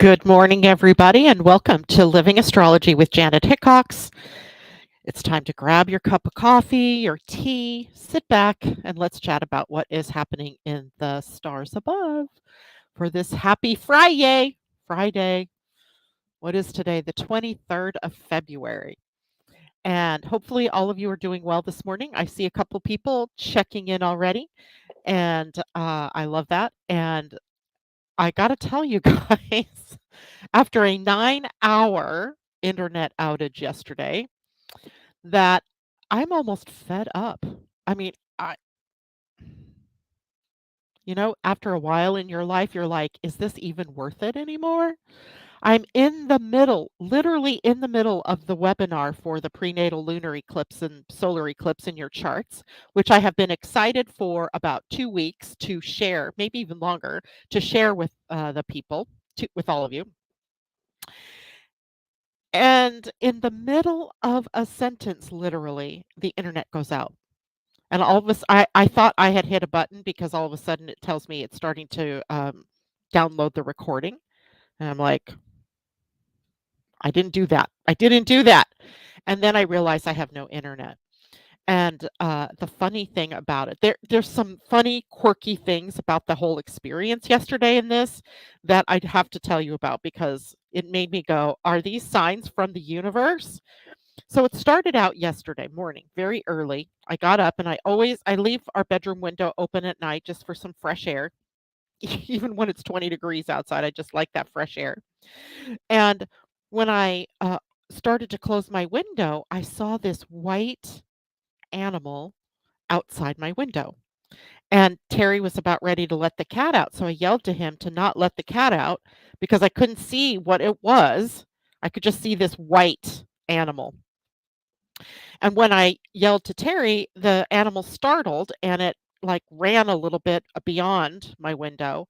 Good morning, everybody, and welcome to Living Astrology with Janet Hickox. It's time to grab your cup of coffee, your tea, sit back, and let's chat about what is happening in the stars above for this happy Friday. Friday, what is today? The 23rd of February. And hopefully, all of you are doing well this morning. I see a couple people checking in already, and I love that. And I got to tell you guys, after a 9-hour internet outage yesterday, that I'm almost fed up. I mean, I after a while in your life, you're like, is this even worth it anymore? I'm in the middle, literally in the middle of the webinar for the prenatal lunar eclipse and solar eclipse in your charts, which I have been excited for about 2 weeks to share, maybe even longer, to share with the people, with all of you. And in the middle of a sentence, literally, the internet goes out. And all of I thought I had hit a button because all of a sudden it tells me it's starting to download the recording. And I'm like, I didn't do that. I didn't do that. And then I realized I have no internet. And the funny thing about it, there's some funny, quirky things about the whole experience yesterday in this that I'd have to tell you about because it made me go, are these signs from the universe? So it started out yesterday morning, very early. I got up and I leave our bedroom window open at night just for some fresh air. Even when it's 20 degrees outside, I just like that fresh air. And when I started to close my window, I saw this white animal outside my window. And Terry was about ready to let the cat out. So I yelled to him to not let the cat out because I couldn't see what it was. I could just see this white animal. And when I yelled to Terry, the animal startled and it like ran a little bit beyond my window.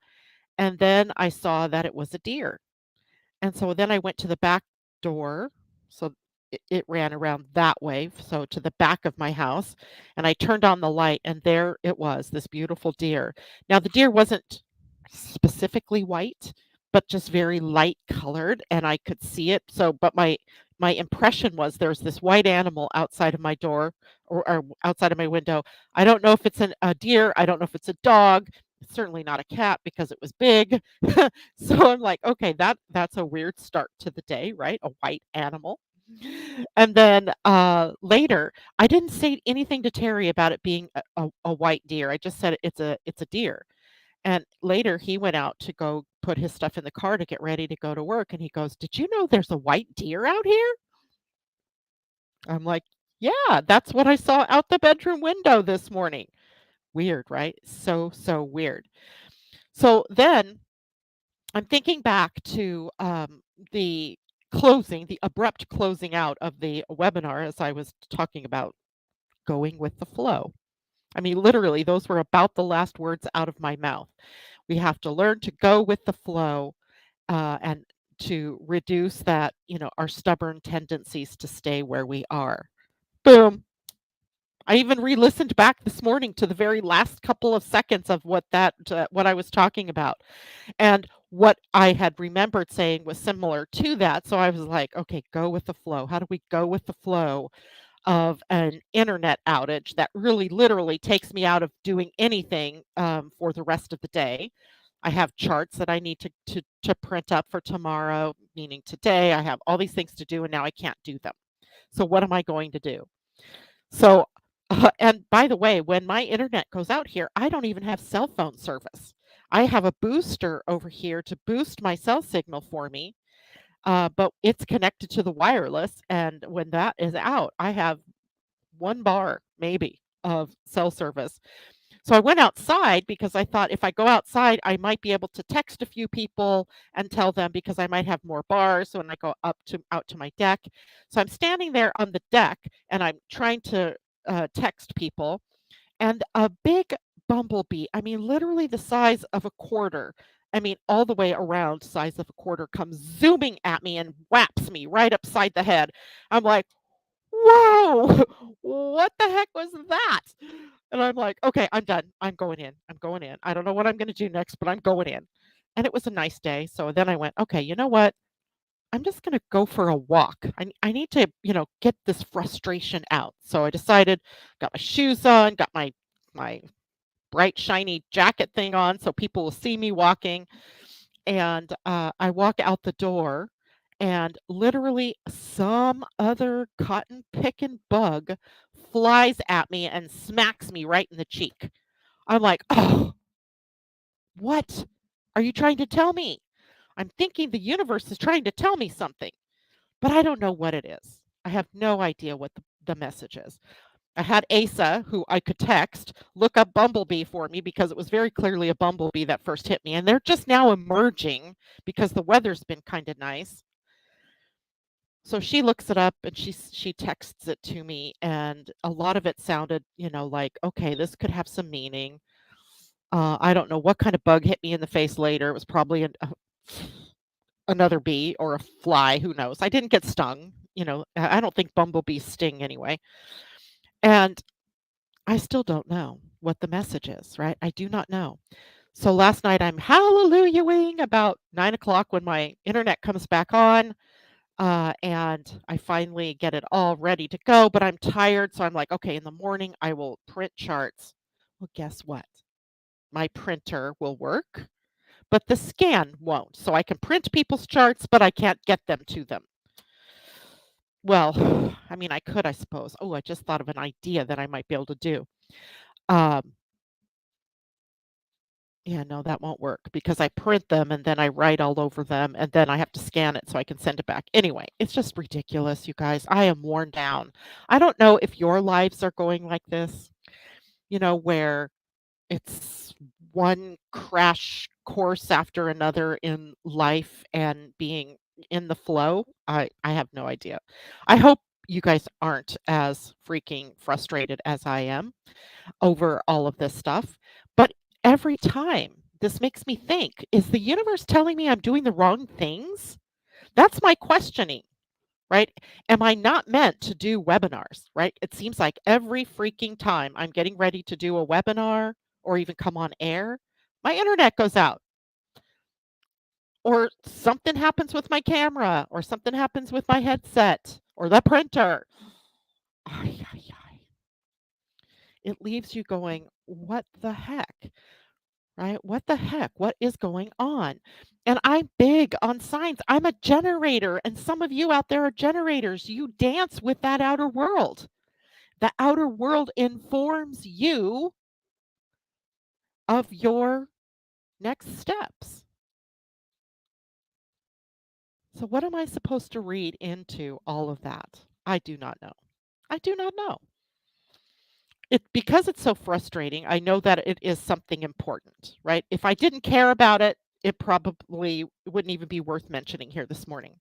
And then I saw that it was a deer. And so then I went to the back door. So it ran around that way. So to the back of my house. And I turned on the light and there it was, this beautiful deer. Now, the deer wasn't specifically white, but just very light colored. And I could see it. So, but my impression was there's this white animal outside of my door or outside of my window. I don't know if it's a deer. I don't know if it's a dog. It's certainly not a cat because it was big. So I'm like, okay, that's a weird start to the day, right? A white animal. And then later, I didn't say anything to Terry about it being a white deer. I just said it's a deer. And later he went out to go put his stuff in the car to get ready to go to work. And he goes, "Did you know there's a white deer out here?" I'm like, "Yeah, that's what I saw out the bedroom window this morning." Weird, right? So, so weird. So then I'm thinking back to the the abrupt closing out of the webinar as I was talking about going with the flow. I mean, literally, those were about the last words out of my mouth. We have to learn to go with the flow and to reduce that, our stubborn tendencies to stay where we are. Boom. I even re-listened back this morning to the very last couple of seconds of what I was talking about. And what I had remembered saying was similar to that. So I was like, okay, go with the flow. How do we go with the flow of an internet outage that really literally takes me out of doing anything for the rest of the day? I have charts that I need to print up for tomorrow, meaning today. I have all these things to do, and now I can't do them. So what am I going to do? So, and by the way, when my internet goes out here, I don't even have cell phone service. I have a booster over here to boost my cell signal for me, but it's connected to the wireless. And when that is out, I have 1 bar maybe of cell service. So I went outside because I thought if I go outside, I might be able to text a few people and tell them because I might have more bars when I go out to my deck. So I'm standing there on the deck and I'm trying to text people, and a big bumblebee, I mean, literally the size of a quarter. I mean, all the way around size of a quarter comes zooming at me and whaps me right upside the head. I'm like, whoa, what the heck was that? And I'm like, okay, I'm done. I'm going in. I'm going in. I don't know what I'm going to do next, but I'm going in. and it was a nice day. So then I went, okay, you know what? I'm just going to go for a walk. I need to, get this frustration out. So I decided, got my shoes on, got my bright shiny jacket thing on so people will see me walking. And I walk out the door, and literally some other cotton picking bug flies at me and smacks me right in the cheek. I'm like, oh, what are you trying to tell me? I'm thinking the universe is trying to tell me something, but I don't know what it is. I have no idea what the message is. I had Asa, who I could text, look up Bumblebee for me because it was very clearly a bumblebee that first hit me. And they're just now emerging because the weather's been kind of nice. So she looks it up and she texts it to me. And a lot of it sounded, like, okay, this could have some meaning. I don't know what kind of bug hit me in the face later. It was probably another bee or a fly. Who knows? I didn't get stung. I don't think bumblebees sting anyway. And I still don't know what the message is, right? I do not know. So last night I'm hallelujahing about 9 o'clock when my internet comes back on. And I finally get it all ready to go, but I'm tired. So I'm like, okay, in the morning I will print charts. Well, guess what? My printer will work, but the scan won't. So I can print people's charts, but I can't get them to them. Well, I mean, I could, I suppose. Oh, I just thought of an idea that I might be able to do. Um, Yeah, no, that won't work because I print them and then I write all over them and then I have to scan it so I can send it back. Anyway, it's just ridiculous, you guys. I am worn down. I don't know if your lives are going like this, where it's one crash course after another in life and being in the flow. I have no idea. I hope you guys aren't as freaking frustrated as I am over all of this stuff. But every time this makes me think, is the universe telling me I'm doing the wrong things? That's my questioning, right? Am I not meant to do webinars, right? It seems like every freaking time I'm getting ready to do a webinar or even come on air, my internet goes out. Or something happens with my camera, or something happens with my headset, or the printer. Ay, ay, ay. It leaves you going, what the heck? Right? What the heck? What is going on? And I'm big on signs. I'm a generator, and some of you out there are generators. You dance with that outer world. The outer world informs you of your next steps. So, what am I supposed to read into all of that? I do not know. I do not know. Because it's so frustrating, I know that it is something important, right? If I didn't care about it, it probably wouldn't even be worth mentioning here this morning.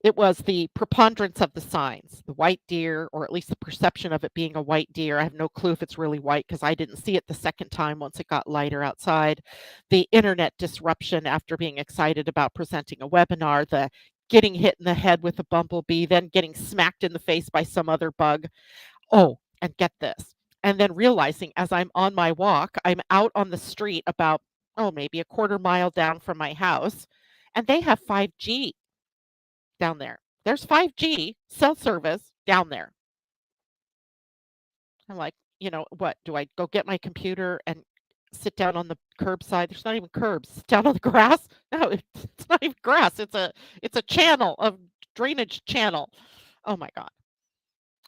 It was the preponderance of the signs, the white deer, or at least the perception of it being a white deer. I have no clue if it's really white because I didn't see it the second time once it got lighter outside. The internet disruption after being excited about presenting a webinar, the getting hit in the head with a bumblebee, then getting smacked in the face by some other bug. Oh, and get this. And then realizing as I'm on my walk, I'm out on the street about, maybe a quarter mile down from my house, and they have 5G down there. There's 5G cell service down there. I'm like, what? Do I go get my computer and sit down on the curbside? There's not even curbs. Sit down on the grass? No, it's not even grass. It's a channel of drainage channel. Oh my God.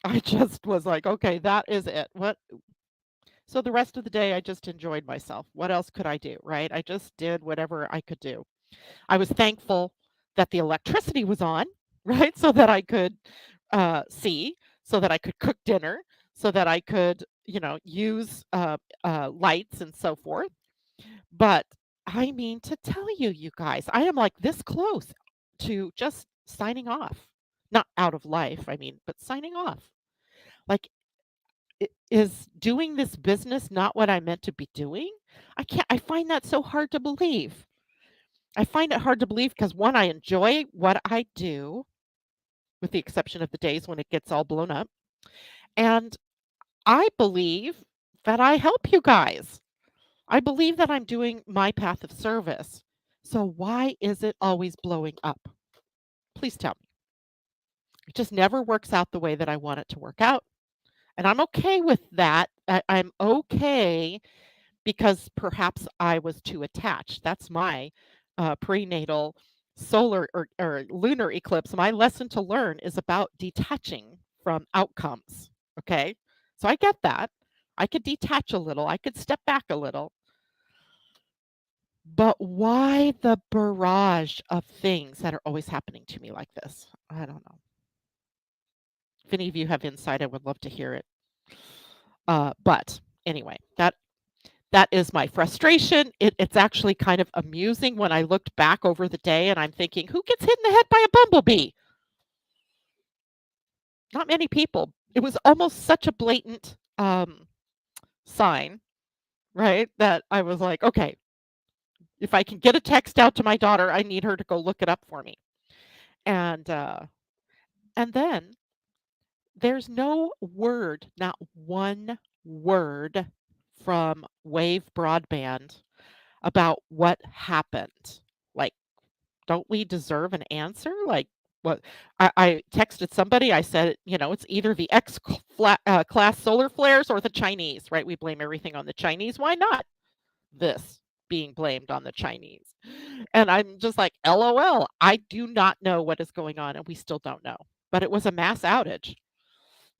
I just was like, okay, that is it. What? So the rest of the day, I just enjoyed myself. What else could I do, right? I just did whatever I could do. I was thankful that the electricity was on, right? So that I could see, so that I could cook dinner, so that I could, use lights and so forth. But I mean to tell you, you guys, I am like this close to just signing off. Not out of life, I mean, but signing off. Like, is doing this business not what I meant to be doing? I find that so hard to believe. I find it hard to believe because one, I enjoy what I do, with the exception of the days when it gets all blown up. And I believe that I help you guys. I believe that I'm doing my path of service. So why is it always blowing up? Please tell me. It just never works out the way that I want it to work out. And I'm okay with that. I'm okay because perhaps I was too attached. That's my prenatal solar or lunar eclipse. My lesson to learn is about detaching from outcomes. Okay. So I get that. I could detach a little, I could step back a little. But why the barrage of things that are always happening to me like this? I don't know. If any of you have insight, I would love to hear it. But anyway, that is my frustration. It's actually kind of amusing when I looked back over the day and I'm thinking, who gets hit in the head by a bumblebee? Not many people. It was almost such a blatant sign, right? That I was like, okay, if I can get a text out to my daughter, I need her to go look it up for me. And then there's no word, not one word from Wave Broadband about what happened. Like, don't we deserve an answer? Like, what? I texted somebody. I said, it's either the class solar flares or the Chinese, right? We blame everything on the Chinese. Why not this being blamed on the Chinese? And I'm just like, LOL. I do not know what is going on, and we still don't know. But it was a mass outage,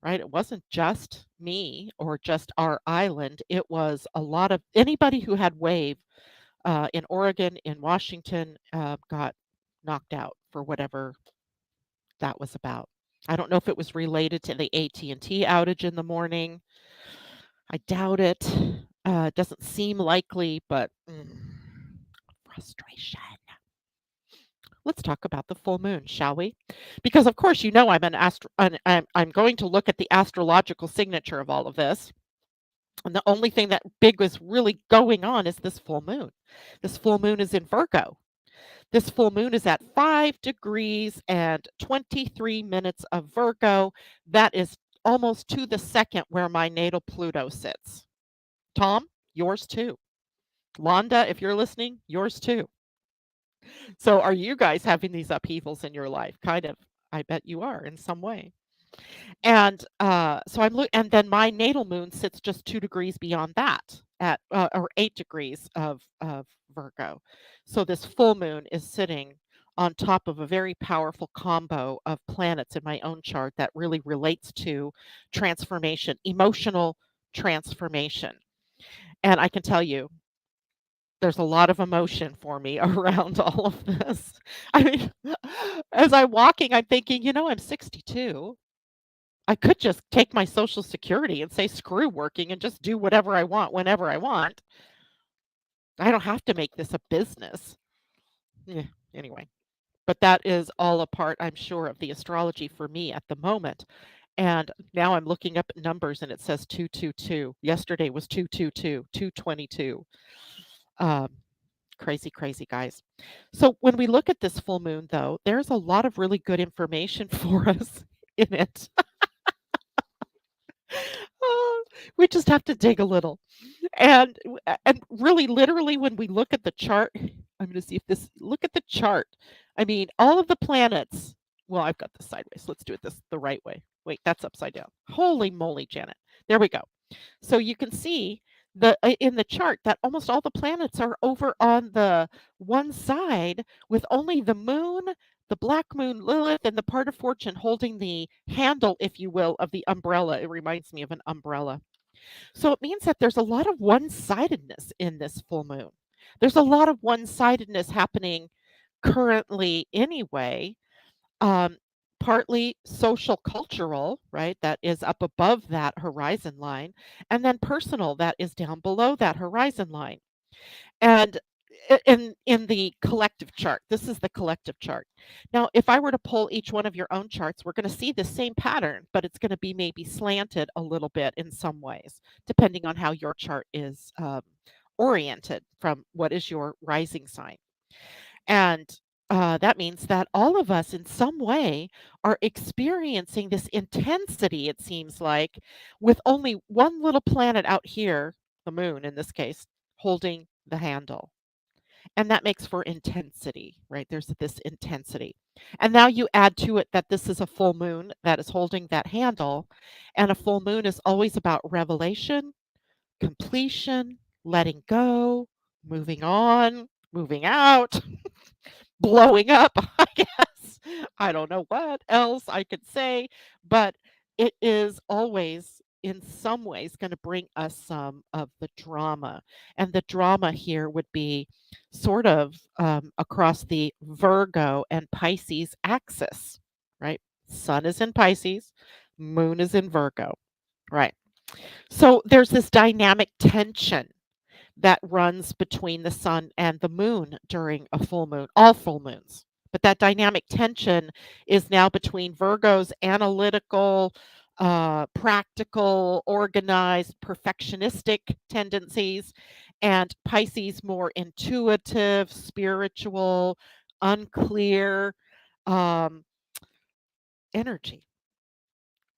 right? It wasn't just me or just our island. It was a lot of anybody who had wave in Oregon, in Washington, got knocked out for whatever that was about. I don't know if it was related to the AT&T outage in the morning. I doubt it. Doesn't seem likely, but frustration. Let's talk about the full moon, shall we? Because of course, I'm going to look at the astrological signature of all of this. And the only thing that big was really going on is this full moon. This full moon is in Virgo. This full moon is at 5 degrees and 23 minutes of Virgo. That is almost to the second where my natal Pluto sits. Tom, yours too. Londa, if you're listening, yours too. So are you guys having these upheavals in your life? Kind of. I bet you are in some way. And so and then my natal moon sits just 2 degrees beyond that at or 8 degrees of Virgo. So this full moon is sitting on top of a very powerful combo of planets in my own chart that really relates to transformation, emotional transformation. And I can tell you, there's a lot of emotion for me around all of this. I mean, as I'm walking, I'm thinking, I'm 62. I could just take my Social Security and say, "Screw working," and just do whatever I want whenever I want. I don't have to make this a business. Yeah, anyway, but that is all a part, I'm sure, of the astrology for me at the moment. And now I'm looking up at numbers and it says 222. Yesterday was 222, 222. Um, crazy, crazy, guys. So when we look at this full moon, though, there's a lot of really good information for us in it. Oh, we just have to dig a little. And really literally when we look at the chart, I'm going to see if this look at the chart. I mean, all of the planets. Well, I've got this sideways. Let's do it the right way. Wait, that's upside down. Holy moly, Janet. There we go. So you can see in the chart that almost all the planets are over on the one side with only the moon, the black moon Lilith, and the part of fortune holding the handle, if you will, of the umbrella. It reminds me of an umbrella. So it means that there's a lot of one-sidedness in this full moon. There's a lot of one-sidedness happening currently anyway. Um, Partly social cultural, right? That is up above that horizon line, and then personal that is down below that horizon line. And in the collective chart, this is the collective chart. Now, if I were to pull each one of your own charts, we're going to see the same pattern, but it's going to be maybe slanted a little bit in some ways, depending on how your chart is oriented from what is your rising sign. And that means that all of us, in some way, are experiencing this intensity, it seems like, with only one little planet out here, the moon in this case, holding the handle. and that makes for intensity, right? There's this intensity. And now you add to it that this is a full moon that is holding that handle, and a full moon is always about revelation, completion, letting go, moving on, moving out, blowing up, I guess. I don't know what else I could say, but it is always in some ways going to bring us some of the drama. And the drama here would be sort of across the Virgo and Pisces axis, right? Sun is in Pisces, moon is in Virgo, right? So there's this dynamic tension that runs between the sun and the moon during a full moon, all full moons. But that dynamic tension is now between Virgo's analytical, practical, organized, perfectionistic tendencies and Pisces' more intuitive, spiritual, unclear um, energy.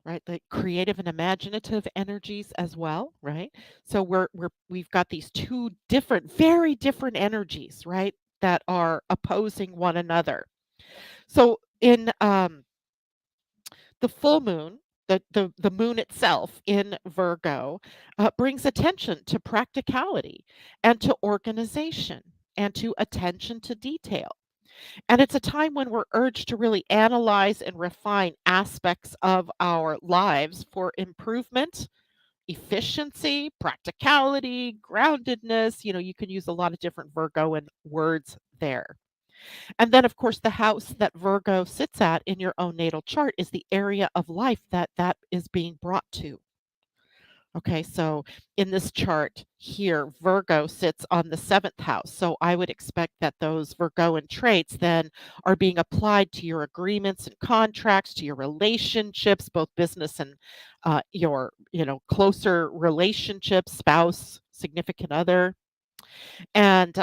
Right, the creative and imaginative energies as well, right? So we've got these two different, very different energies, right, that are opposing one another. So in the full moon, the moon itself in Virgo brings attention to practicality and to organization and to attention to detail. And it's a time when we're urged to really analyze and refine aspects of our lives for improvement, efficiency, practicality, groundedness. You know, you can use a lot of different Virgoan words there. And then, of course, the house that Virgo sits at in your own natal chart is the area of life that that is being brought to. Okay, so in this chart here, Virgo sits on the seventh house. So I would expect that those Virgoan traits then are being applied to your agreements and contracts, to your relationships, both business and your, closer relationships, spouse, significant other. And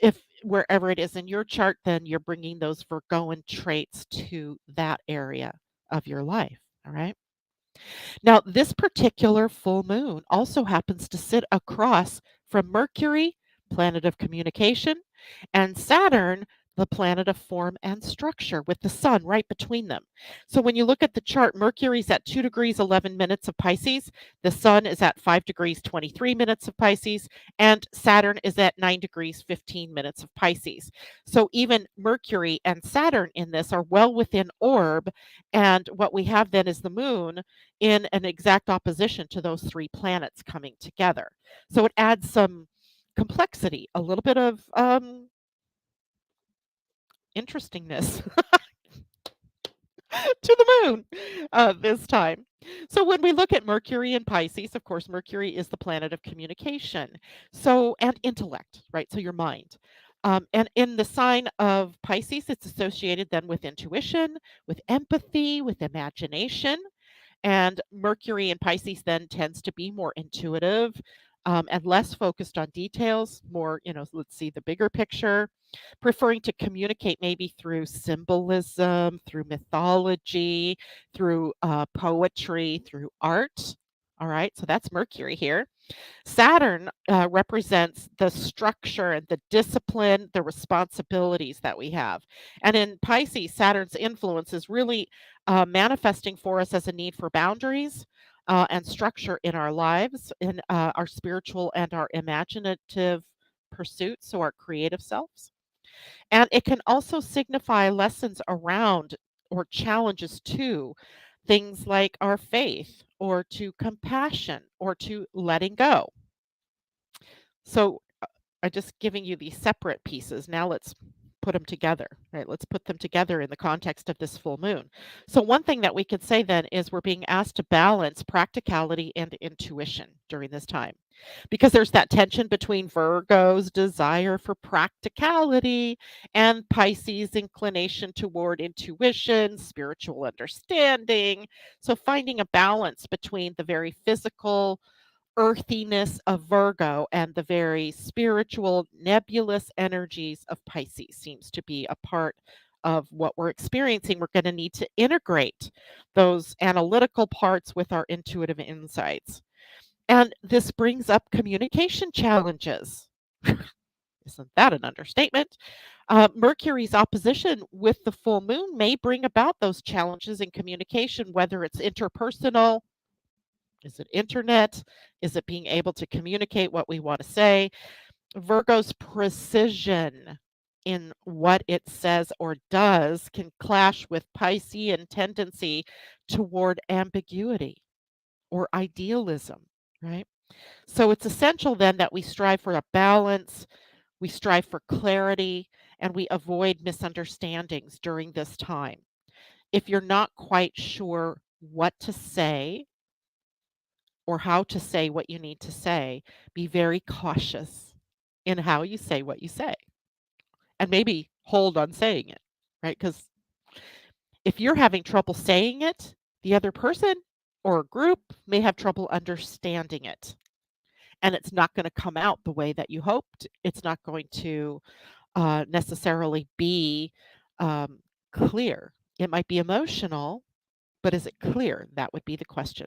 if wherever it is in your chart, then you're bringing those Virgoan traits to that area of your life. All right. Now, this particular full moon also happens to sit across from Mercury, planet of communication, and Saturn, the planet of form and structure, with the sun right between them. So when you look at the chart, Mercury's at 2 degrees 11 minutes of Pisces, the sun is at 5 degrees 23 minutes of Pisces, and Saturn is at 9 degrees 15 minutes of Pisces. So even Mercury and Saturn in this are well within orb, and what we have then is the moon in an exact opposition to those three planets coming together. So it adds some complexity, a little bit of interestingness to the moon this time. So when we look at Mercury in Pisces, of course, Mercury is the planet of communication, so and intellect, right? So your mind. And in the sign of Pisces, it's associated then with intuition, with empathy, with imagination. And Mercury in Pisces then tends to be more intuitive and less focused on details, more, let's see the bigger picture, preferring to communicate maybe through symbolism, through mythology, through poetry, through art. All right, so that's Mercury here. Saturn represents the structure and the discipline, the responsibilities that we have. And in Pisces, Saturn's influence is really manifesting for us as a need for boundaries and structure in our lives, in our spiritual and our imaginative pursuits, so our creative selves. And it can also signify lessons around or challenges to things like our faith or to compassion or to letting go. So I'm just giving you these separate pieces. Now let's put them together, right? Let's put them together in the context of this full moon. So one thing that we could say then is we're being asked to balance practicality and intuition during this time because there's that tension between Virgo's desire for practicality and Pisces' inclination toward intuition, spiritual understanding. So finding a balance between the very physical earthiness of Virgo and the very spiritual, nebulous energies of Pisces seems to be a part of what we're experiencing. We're going to need to integrate those analytical parts with our intuitive insights. And this brings up communication challenges. Isn't that an understatement? Mercury's opposition with the full moon may bring about those challenges in communication, whether it's interpersonal, is it internet, is it being able to communicate what we want to say. Virgo's precision in what it says or does can clash with Piscean tendency toward ambiguity or idealism, right? So it's essential then that we strive for a balance, we strive for clarity, and we avoid misunderstandings during this time. If you're not quite sure what to say or how to say what you need to say, be very cautious in how you say what you say and maybe hold on saying it, right? Because if you're having trouble saying it, the other person or a group may have trouble understanding it. And it's not going to come out the way that you hoped. It's not going to necessarily be clear. It might be emotional, but is it clear? That would be the question.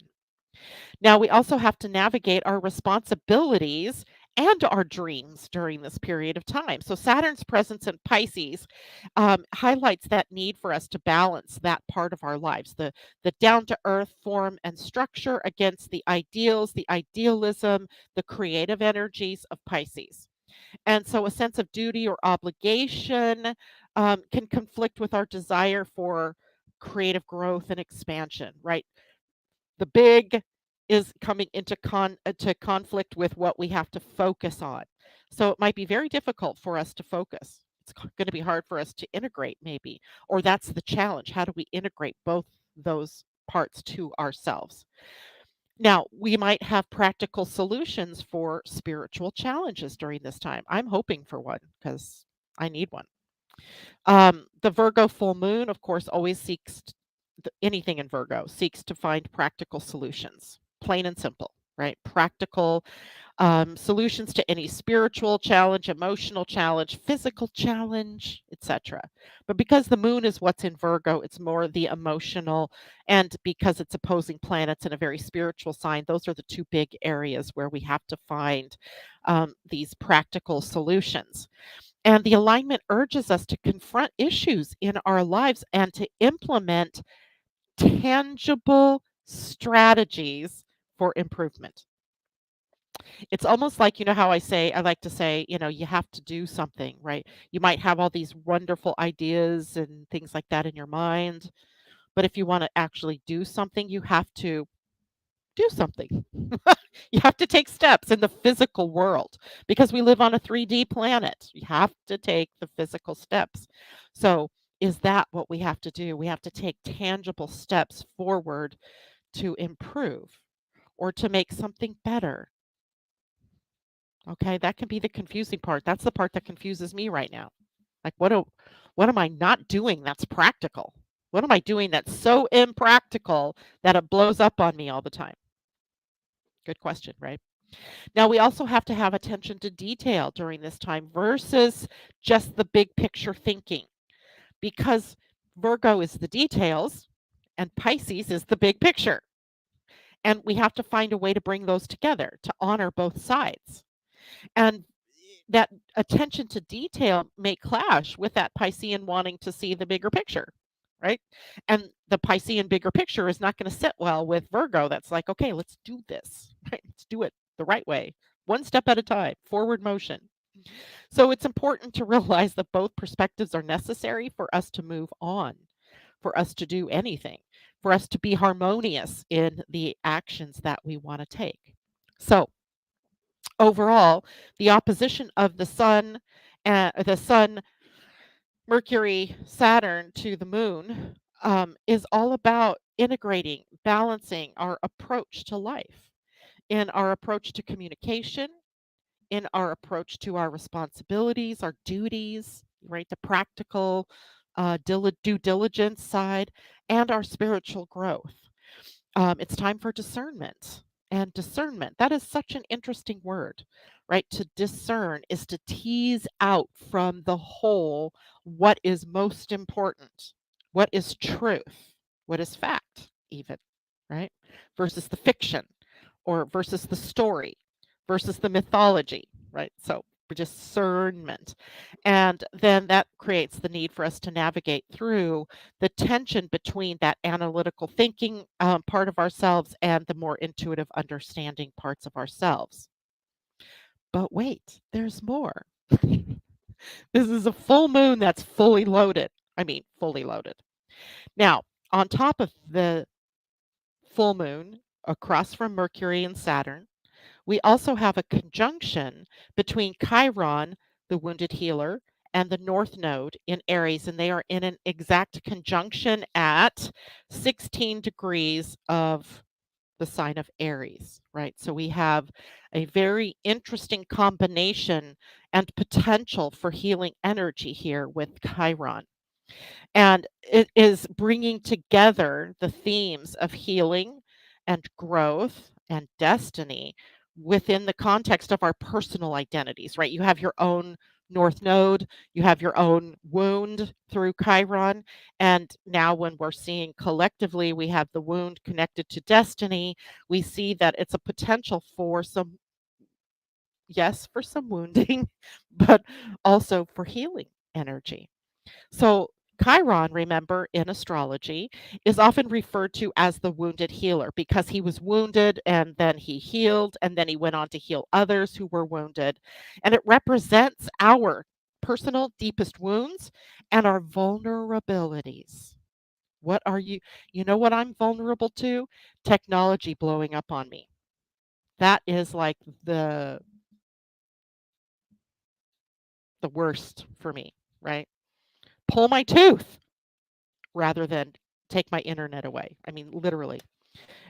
Now, we also have to navigate our responsibilities and our dreams during this period of time. So, Saturn's presence in Pisces highlights that need for us to balance that part of our lives, the down to earth form and structure against the ideals, the idealism, the creative energies of Pisces. And so, a sense of duty or obligation can conflict with our desire for creative growth and expansion, right? The big is coming into to conflict with what we have to focus on. So it might be very difficult for us to focus. It's going to be hard for us to integrate, maybe, or that's the challenge. How do we integrate both those parts to ourselves? Now, we might have practical solutions for spiritual challenges during this time. I'm hoping for one because I need one. The Virgo full moon, of course, always anything in Virgo seeks to find practical solutions, plain and simple, right? Practical solutions to any spiritual challenge, emotional challenge, physical challenge, etc. But because the moon is what's in Virgo, it's more the emotional, and because it's opposing planets in a very spiritual sign, those are the two big areas where we have to find these practical solutions. And the alignment urges us to confront issues in our lives and to implement tangible strategies for improvement. It's almost like, how I like to say, you have to do something, right? You might have all these wonderful ideas and things like that in your mind, but if you want to actually do something, you have to do something. You have to take steps in the physical world because we live on a 3D planet. You have to take the physical steps. So, is that what we have to do? We have to take tangible steps forward to improve or to make something better. Okay, that can be the confusing part. That's the part that confuses me right now. Like, what am I not doing that's practical? What am I doing that's so impractical that it blows up on me all the time? Good question, right? Now, we also have to have attention to detail during this time versus just the big picture thinking, because Virgo is the details and Pisces is the big picture. And we have to find a way to bring those together to honor both sides. And that attention to detail may clash with that Piscean wanting to see the bigger picture, right? And the Piscean bigger picture is not going to sit well with Virgo. That's like, okay, let's do this, right? Let's do it the right way, one step at a time, forward motion. So it's important to realize that both perspectives are necessary for us to move on, for us to do anything, for us to be harmonious in the actions that we want to take. So overall, the opposition of the sun, Mercury, Saturn to the moon is all about integrating, balancing our approach to life, in our approach to communication, in our approach to our responsibilities, our duties, right? The practical due diligence side, and our spiritual growth. It's time for discernment. And discernment, that is such an interesting word, right? To discern is to tease out from the whole what is most important, what is truth, what is fact, even, right? Versus the fiction or versus the story versus the mythology, right? So discernment. And then that creates the need for us to navigate through the tension between that analytical thinking part of ourselves and the more intuitive understanding parts of ourselves. But wait, there's more. This is a full moon that's fully loaded. I mean, fully loaded. Now, on top of the full moon across from Mercury and Saturn, we also have a conjunction between Chiron, the wounded healer, and the North Node in Aries, and they are in an exact conjunction at 16 degrees of the sign of Aries, right? So we have a very interesting combination and potential for healing energy here with Chiron. And it is bringing together the themes of healing and growth and destiny within the context of our personal identities, right? You have your own North Node, you have your own wound through Chiron. And now, when we're seeing collectively, we have the wound connected to destiny, we see that it's a potential for some, yes, for some wounding, but also for healing energy. So, Chiron, remember in astrology, is often referred to as the wounded healer because he was wounded and then he healed and then he went on to heal others who were wounded. And it represents our personal deepest wounds and our vulnerabilities. What are you? You know what I'm vulnerable to? Technology blowing up on me. That is like the worst for me, right? Pull my tooth rather than take my internet away. I mean, literally.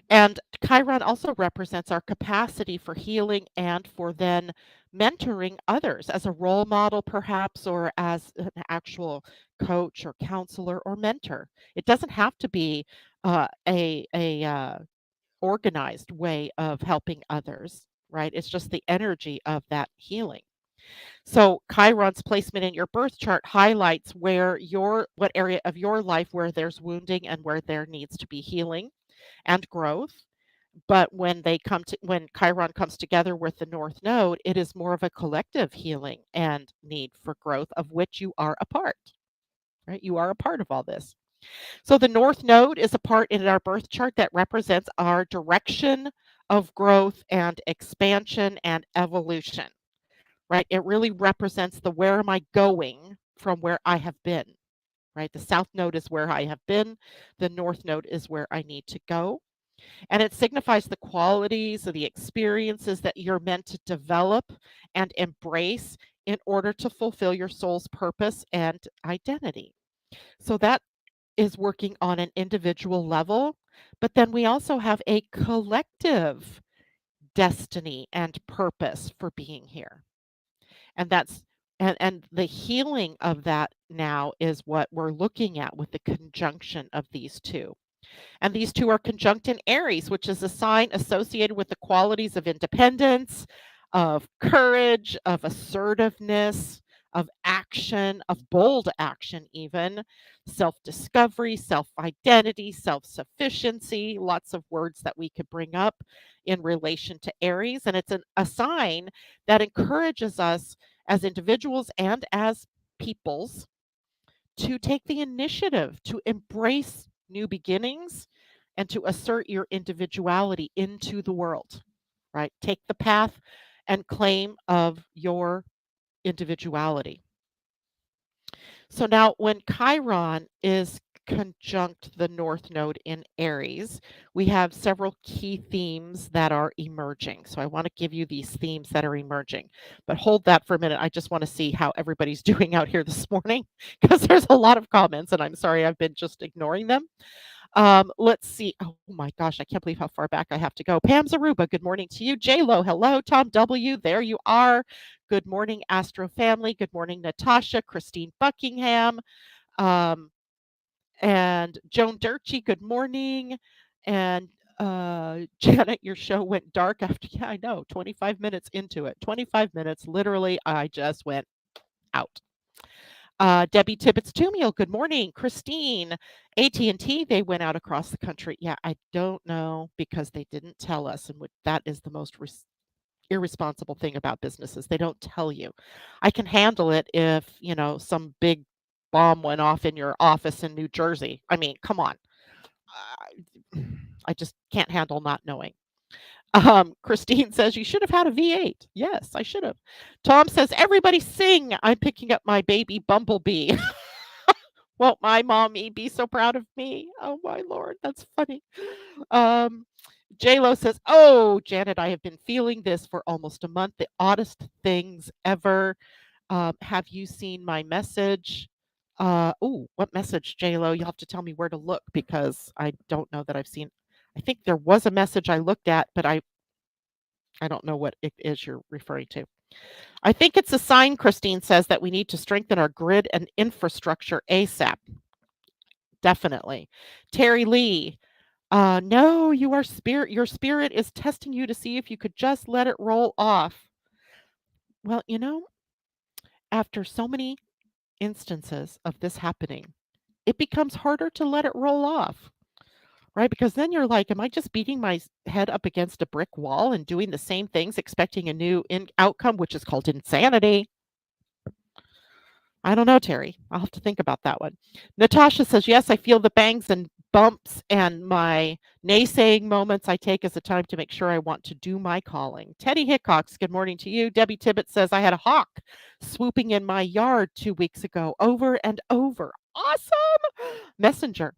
And Chiron also represents our capacity for healing and for then mentoring others as a role model, perhaps, or as an actual coach or counselor or mentor. It doesn't have to be a organized way of helping others, right? It's just the energy of that healing. So Chiron's placement in your birth chart highlights where what area of your life where there's wounding and where there needs to be healing and growth. But when Chiron comes together with the North Node, it is more of a collective healing and need for growth of which you are a part. Right? You are a part of all this. So the North Node is a part in our birth chart that represents our direction of growth and expansion and evolution. Right? It really represents the where am I going from where I have been. Right? The South Node is where I have been. The North Node is where I need to go. And it signifies the qualities or the experiences that you're meant to develop and embrace in order to fulfill your soul's purpose and identity. So that is working on an individual level, but then we also have a collective destiny and purpose for being here. And that's and the healing of that now is what we're looking at with the conjunction of these two. And these two are conjunct in Aries, which is a sign associated with the qualities of independence, of courage, of assertiveness, of action, of bold action, even self discovery, self identity, self sufficiency, lots of words that we could bring up in relation to Aries. And it's a sign that encourages us as individuals and as peoples to take the initiative to embrace new beginnings and to assert your individuality into the world, right? Take the path and claim of your individuality. So now, when Chiron is conjunct the North Node in Aries, we have several key themes that are emerging. So I want to give you these themes that are emerging. But hold that for a minute. I just want to see how everybody's doing out here this morning because there's a lot of comments, and I'm sorry I've been just ignoring them. Let's see. Oh my gosh, I can't believe how far back I have to go. Pam Zaruba, good morning to you. J Lo, hello. Tom W, there you are. Good morning, Astro family. Good morning, Natasha, Christine Buckingham, um, and Joan Durchie, good morning. And Janet, your show went dark after, yeah, I know, 25 minutes into it. 25 minutes, literally, I just went out. Debbie Tibbetts Tumiel, good morning. Christine, AT&T, they went out across the country. Yeah, I don't know because they didn't tell us, and that is the most irresponsible thing about businesses. They don't tell you. I can handle it if, some big bomb went off in your office in New Jersey. I mean, come on. I just can't handle not knowing. Christine says, "You should have had a V8." Yes, I should have. Tom says, "Everybody sing. I'm picking up my baby bumblebee." Won't my mommy be so proud of me? Oh my lord, that's funny. Um, Lo says, "Oh, Janet, I have been feeling this for almost a month. The oddest things ever. Have you seen my message?" Oh, what message, Lo? You'll have to tell me where to look because I don't know that I've seen. I think there was a message I looked at, but I don't know what it is you're referring to. I think it's a sign, Christine says, that we need to strengthen our grid and infrastructure ASAP. Definitely. Terry Lee, no, your spirit is testing you to see if you could just let it roll off. Well, after so many instances of this happening, it becomes harder to let it roll off, right? Because then you're like, am I just beating my head up against a brick wall and doing the same things, expecting a new outcome, which is called insanity? I don't know, Terry. I'll have to think about that one. Natasha says, "Yes, I feel the bangs and bumps and my naysaying moments I take as a time to make sure I want to do my calling." Teddy Hickox, good morning to you. Debbie Tibbet says, "I had a hawk swooping in my yard 2 weeks ago, over and over." Awesome. Messenger.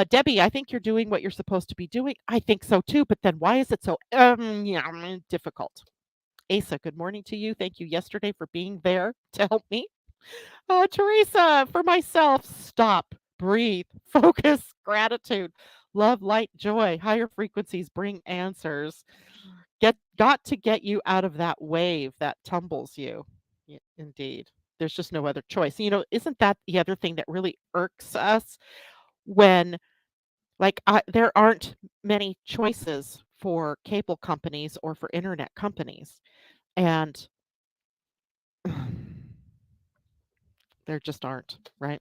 Debbie, I think you're doing what you're supposed to be doing. I think so too, but then why is it so difficult? Asa, good morning to you. Thank you yesterday for being there to help me. Teresa, for myself, stop, breathe, focus, gratitude, love, light, joy, higher frequencies bring answers. Got to get you out of that wave that tumbles you. Indeed. There's just no other choice. Isn't that the other thing that really irks us when there aren't many choices for cable companies or for internet companies, and there just aren't, right?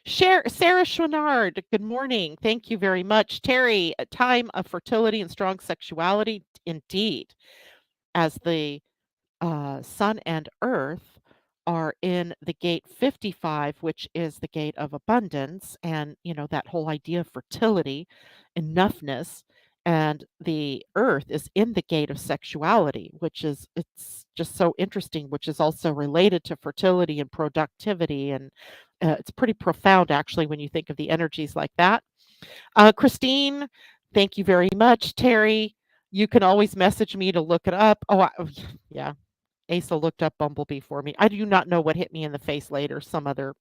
Sarah Schwannard, good morning. Thank you very much. Terry, a time of fertility and strong sexuality, indeed, as the Sun and Earth are in the gate 55, which is the gate of abundance, and that whole idea of fertility, enoughness, and the Earth is in the gate of sexuality, which is it's just so interesting, which is also related to fertility and productivity, and it's pretty profound actually when you think of the energies like that. Christine, thank you very much. Terry, you can always message me to look it up. Yeah, Asa looked up Bumblebee for me. I do not know what hit me in the face later, some other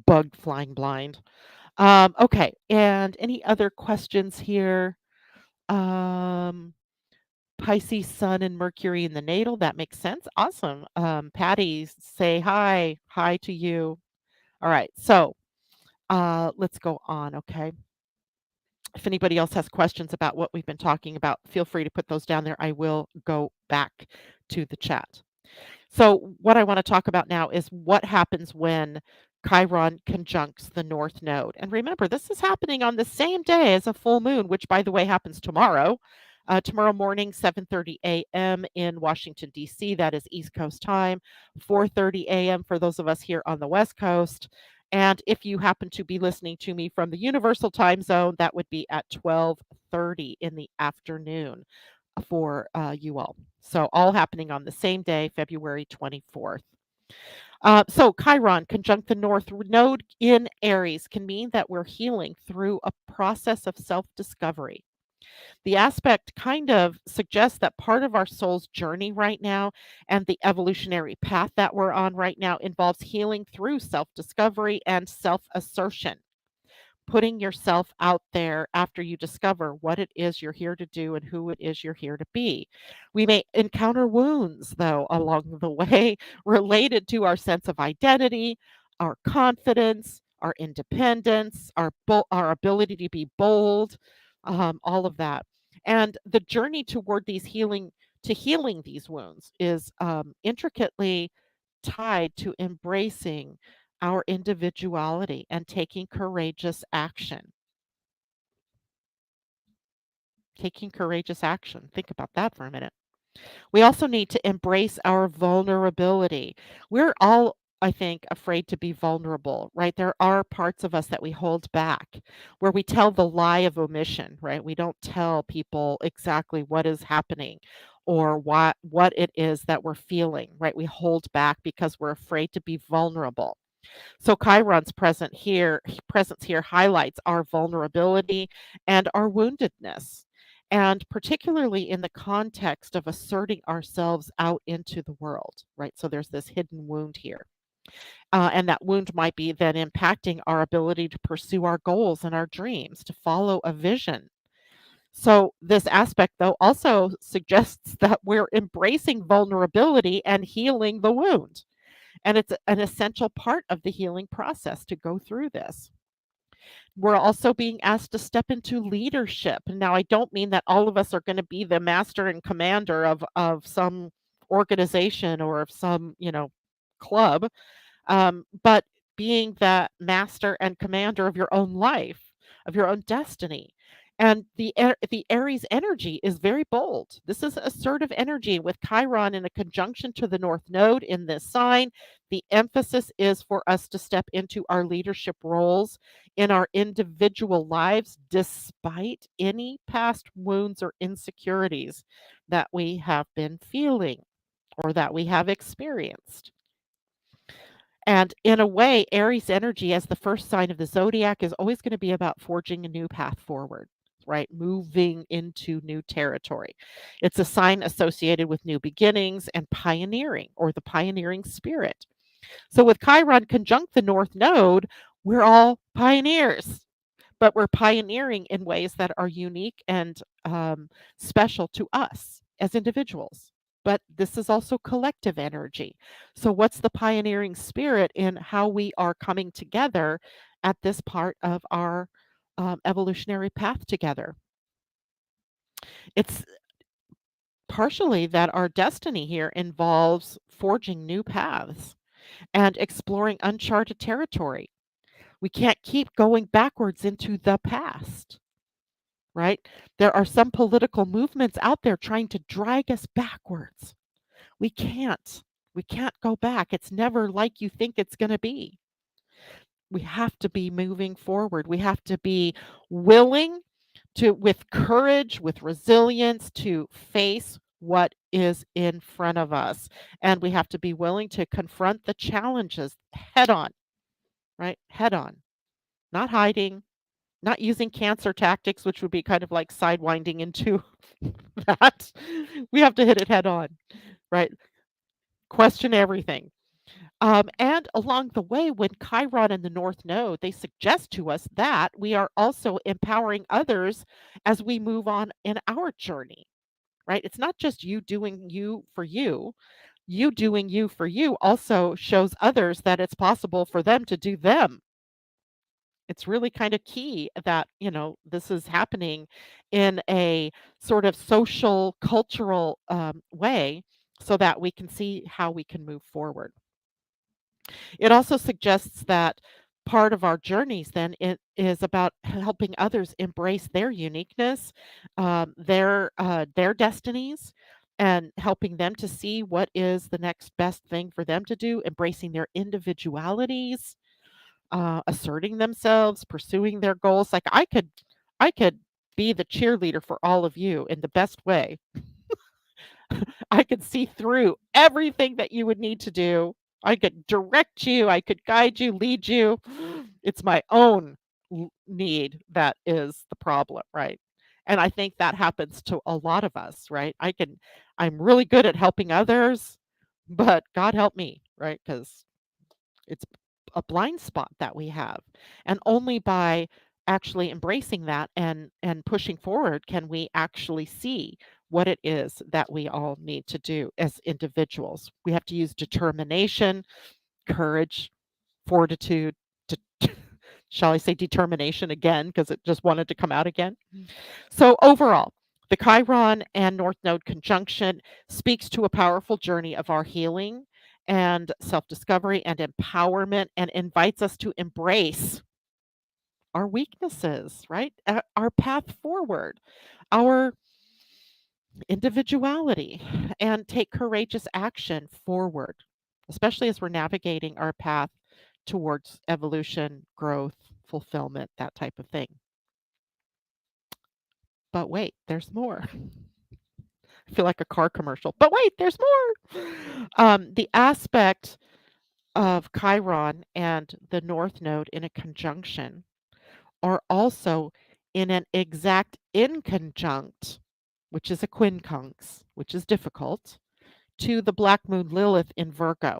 bug flying blind. Okay, and any other questions here? Um, Pisces, Sun, and Mercury in the natal. That makes sense. Awesome. Patty, say hi. Hi to you. All right, so let's go on, okay? If anybody else has questions about what we've been talking about, feel free to put those down there. I will go back to the chat. So, what I want to talk about now is what happens when Chiron conjuncts the North Node. And remember, this is happening on the same day as a full moon, which, by the way, happens tomorrow. Tomorrow morning, 7:30 a.m. in Washington, D.C. That is East Coast time, 4:30 a.m. for those of us here on the West Coast. And if you happen to be listening to me from the Universal Time Zone, that would be at 12:30 in the afternoon for you all. So, all happening on the same day, February 24th. So, Chiron conjunct the North Node in Aries can mean that we're healing through a process of self discovery. The aspect kind of suggests that part of our soul's journey right now and the evolutionary path that we're on right now involves healing through self discovery and self assertion, putting yourself out there after you discover what it is you're here to do and who it is you're here to be. We may encounter wounds, though, along the way related to our sense of identity, our confidence, our independence, our ability to be bold, all of that. And the journey toward healing these wounds is intricately tied to embracing our individuality and taking courageous action. Taking courageous action. Think about that for a minute. We also need to embrace our vulnerability. We're all, I think, afraid to be vulnerable, right? There are parts of us that we hold back, where we tell the lie of omission, right? We don't tell people exactly what is happening or what it is that we're feeling, right? We hold back because we're afraid to be vulnerable. So Chiron's presence here highlights our vulnerability and our woundedness, and particularly in the context of asserting ourselves out into the world, right? So there's this hidden wound here. And that wound might be then impacting our ability to pursue our goals and our dreams, to follow a vision. So, this aspect, though, also suggests that we're embracing vulnerability and healing the wound. And it's an essential part of the healing process to go through this. We're also being asked to step into leadership. Now, I don't mean that all of us are going to be the master and commander of some organization or of some, club, but being the master and commander of your own life, of your own destiny. And the Aries energy is very bold. This is assertive energy with Chiron in a conjunction to the North Node in this sign. The emphasis is for us to step into our leadership roles in our individual lives, despite any past wounds or insecurities that we have been feeling or that we have experienced. And in a way, Aries energy as the first sign of the zodiac is always going to be about forging a new path forward, right? Moving into new territory. It's a sign associated with new beginnings and pioneering, or the pioneering spirit. So with Chiron conjunct the North Node, we're all pioneers, but we're pioneering in ways that are unique and special to us as individuals. But this is also collective energy. So, what's the pioneering spirit in how we are coming together at this part of our evolutionary path together? It's partially that our destiny here involves forging new paths and exploring uncharted territory. We can't keep going backwards into the past, right? There are some political movements out there trying to drag us backwards. We can't. We can't go back. It's never like you think it's going to be. We have to be moving forward. We have to be willing to, with courage, with resilience, to face what is in front of us. And we have to be willing to confront the challenges head on, right? Head on, not hiding, not using cancer tactics, which would be kind of like sidewinding into that. We have to hit it head on, right? Question everything. And along the way, when Chiron and the North Node, they suggest to us that we are also empowering others as we move on in our journey, right? It's not just you doing you for you. You doing you for you also shows others that it's possible for them to do them. It's really kind of key that, this is happening in a sort of social, cultural way so that we can see how we can move forward. It also suggests that part of our journeys then it is about helping others embrace their uniqueness, their destinies, and helping them to see what is the next best thing for them to do, embracing their individualities, asserting themselves, pursuing their goals. Like I could be the cheerleader for all of you in the best way. I could see through everything that you would need to do. I could direct you, I could guide you, lead you. It's my own need that is the problem, right? And I think that happens to a lot of us, right? I'm really good at helping others, but God help me, right? Because it's a blind spot that we have. And only by actually embracing that and pushing forward can we actually see what it is that we all need to do as individuals. We have to use determination, courage, fortitude, to, shall I say determination again because it just wanted to come out again. So overall, the Chiron and North Node conjunction speaks to a powerful journey of our healing and self discovery and empowerment and invites us to embrace our weaknesses, right? Our path forward, our individuality and take courageous action forward, especially as we're navigating our path towards evolution, growth, fulfillment, that type of thing. But wait, there's more. I feel like a car commercial. But wait, there's more. The aspect of Chiron and the North Node in a conjunction are also in an exact inconjunct, which is a quincunx, which is difficult, to the Black Moon Lilith in Virgo.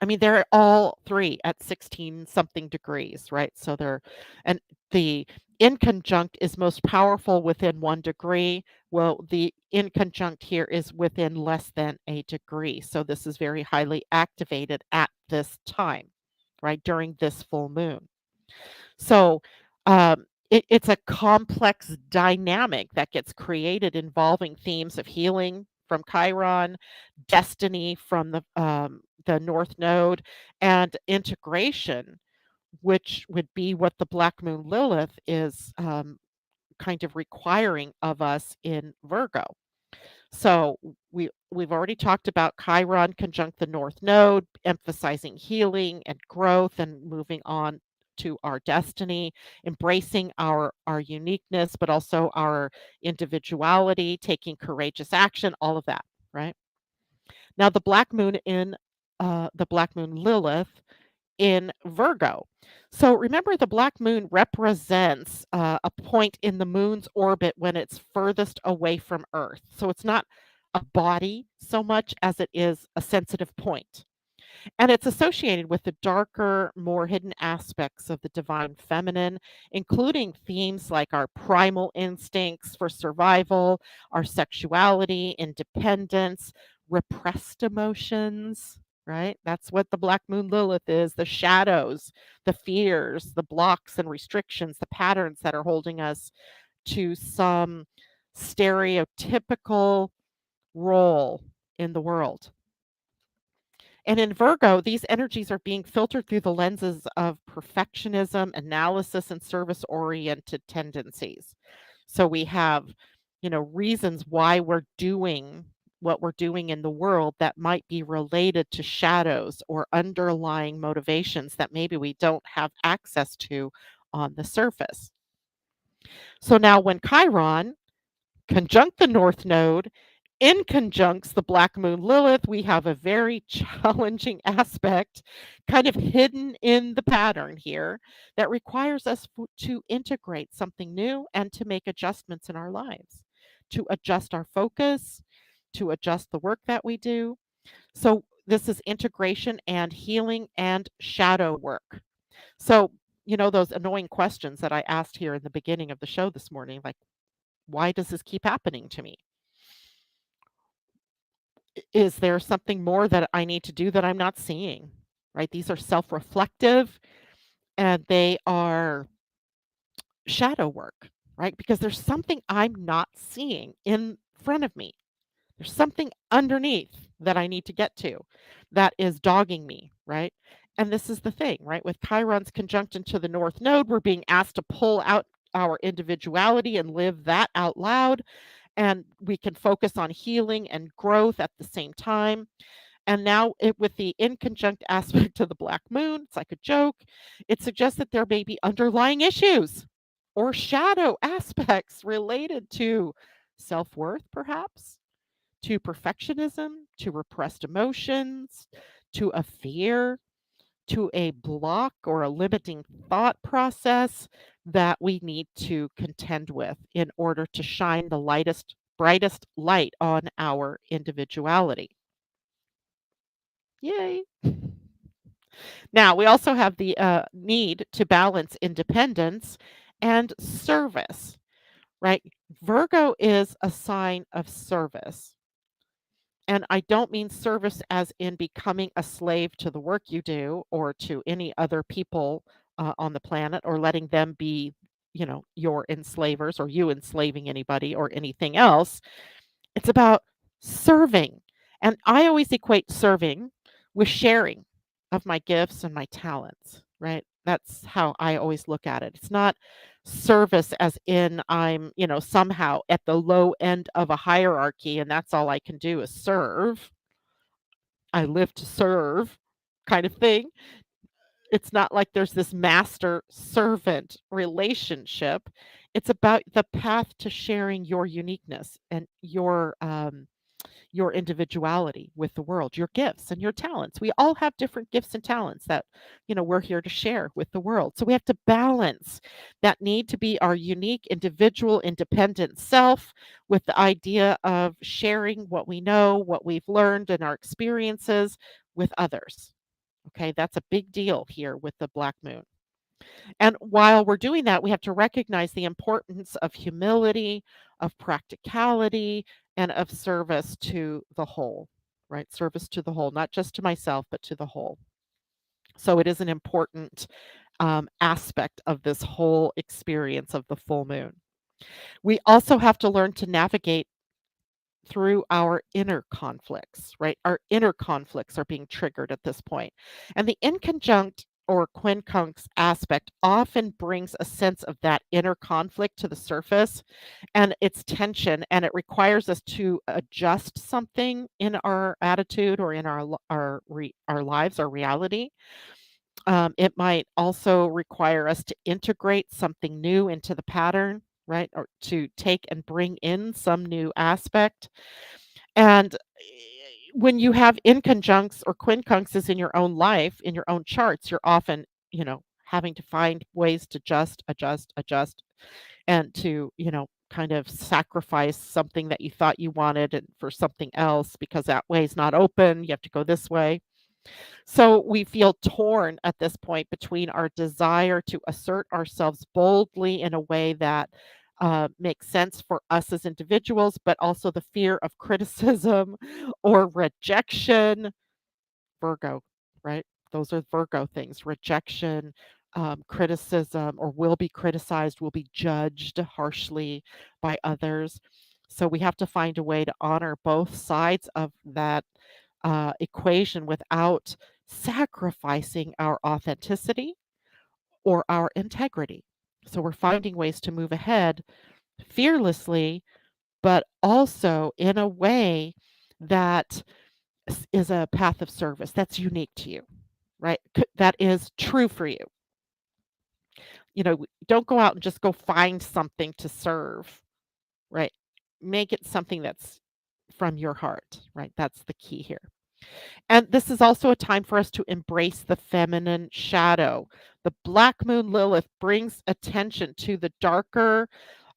I mean, they're all three at 16 something degrees, right? So they're, and the inconjunct is most powerful within 1 degree. Well, the inconjunct here is within less than a degree. So this is very highly activated at this time, right? During this full moon. So it's a complex dynamic that gets created involving themes of healing from Chiron, destiny from the North Node, and integration, which would be what the Black Moon Lilith is kind of requiring of us in Virgo. So we've already talked about Chiron conjunct the North Node, emphasizing healing and growth and moving on to our destiny, embracing our uniqueness, but also our individuality, taking courageous action, all of that, right? Now the Black Moon in the Black Moon Lilith in Virgo. So remember, the Black Moon represents a point in the moon's orbit when it's furthest away from Earth. So it's not a body so much as it is a sensitive point. And it's associated with the darker, more hidden aspects of the divine feminine, including themes like our primal instincts for survival, our sexuality, independence, repressed emotions, right? That's what the Black Moon Lilith is, the shadows, the fears, the blocks and restrictions, the patterns that are holding us to some stereotypical role in the world. And in Virgo, these energies are being filtered through the lenses of perfectionism, analysis, and service oriented tendencies. So we have, reasons why we're doing what we're doing in the world that might be related to shadows or underlying motivations that maybe we don't have access to on the surface. So now, when Chiron conjunct the North Node, in conjuncts the Black Moon Lilith, we have a very challenging aspect kind of hidden in the pattern here that requires us to integrate something new and to make adjustments in our lives, to adjust our focus, to adjust the work that we do. So this is integration and healing and shadow work. So, those annoying questions that I asked here in the beginning of the show this morning, like, why does this keep happening to me? Is there something more that I need to do that I'm not seeing? Right? These are self-reflective and they are shadow work, right? Because there's something I'm not seeing in front of me. There's something underneath that I need to get to that is dogging me, right? And this is the thing, right? With Chiron's conjunction to the North Node, we're being asked to pull out our individuality and live that out loud. And we can focus on healing and growth at the same time. And now, with the inconjunct aspect to the Black Moon, it's like a joke. It suggests that there may be underlying issues or shadow aspects related to self worth, perhaps, to perfectionism, to repressed emotions, to a fear, to a block or a limiting thought process that we need to contend with in order to shine the brightest light on our individuality. Yay. Now, we also have the need to balance independence and service, right? Virgo is a sign of service. And I don't mean service as in becoming a slave to the work you do or to any other people on the planet or letting them be, your enslavers or you enslaving anybody or anything else. It's about serving. And I always equate serving with sharing of my gifts and my talents, right? That's how I always look at it. It's not service as in I'm, somehow at the low end of a hierarchy and that's all I can do is serve. I live to serve kind of thing. It's not like there's this master servant relationship. It's about the path to sharing your uniqueness and your individuality with the world, your gifts and your talents. We all have different gifts and talents that, we're here to share with the world. So we have to balance that need to be our unique, individual, independent self with the idea of sharing what we know, what we've learned, and our experiences with others. Okay, that's a big deal here with the black moon. And while we're doing that, we have to recognize the importance of humility, of practicality, and of service to the whole, right? Service to the whole, not just to myself, but to the whole. So it is an important aspect of this whole experience of the full moon. We also have to learn to navigate through our inner conflicts, right? Our inner conflicts are being triggered at this point. And the inconjunct or quincunx aspect often brings a sense of that inner conflict to the surface and its tension, and it requires us to adjust something in our attitude or in our lives, our reality. It might also require us to integrate something new into the pattern, right? Or to take and bring in some new aspect. And when you have inconjuncts or quincunxes in your own life, in your own charts, you're often, having to find ways to adjust, and to, kind of sacrifice something that you thought you wanted and for something else because that way is not open. You have to go this way. So we feel torn at this point between our desire to assert ourselves boldly in a way that makes sense for us as individuals, but also the fear of criticism or rejection. Virgo, right? Those are Virgo things: rejection, criticism, or will be criticized, will be judged harshly by others. So we have to find a way to honor both sides of that equation without sacrificing our authenticity or our integrity. So we're finding ways to move ahead fearlessly, but also in a way that is a path of service that's unique to you, right? That is true for you. Don't go out and just go find something to serve, right? Make it something that's from your heart, right? That's the key here. And this is also a time for us to embrace the feminine shadow. The black moon Lilith brings attention to the darker,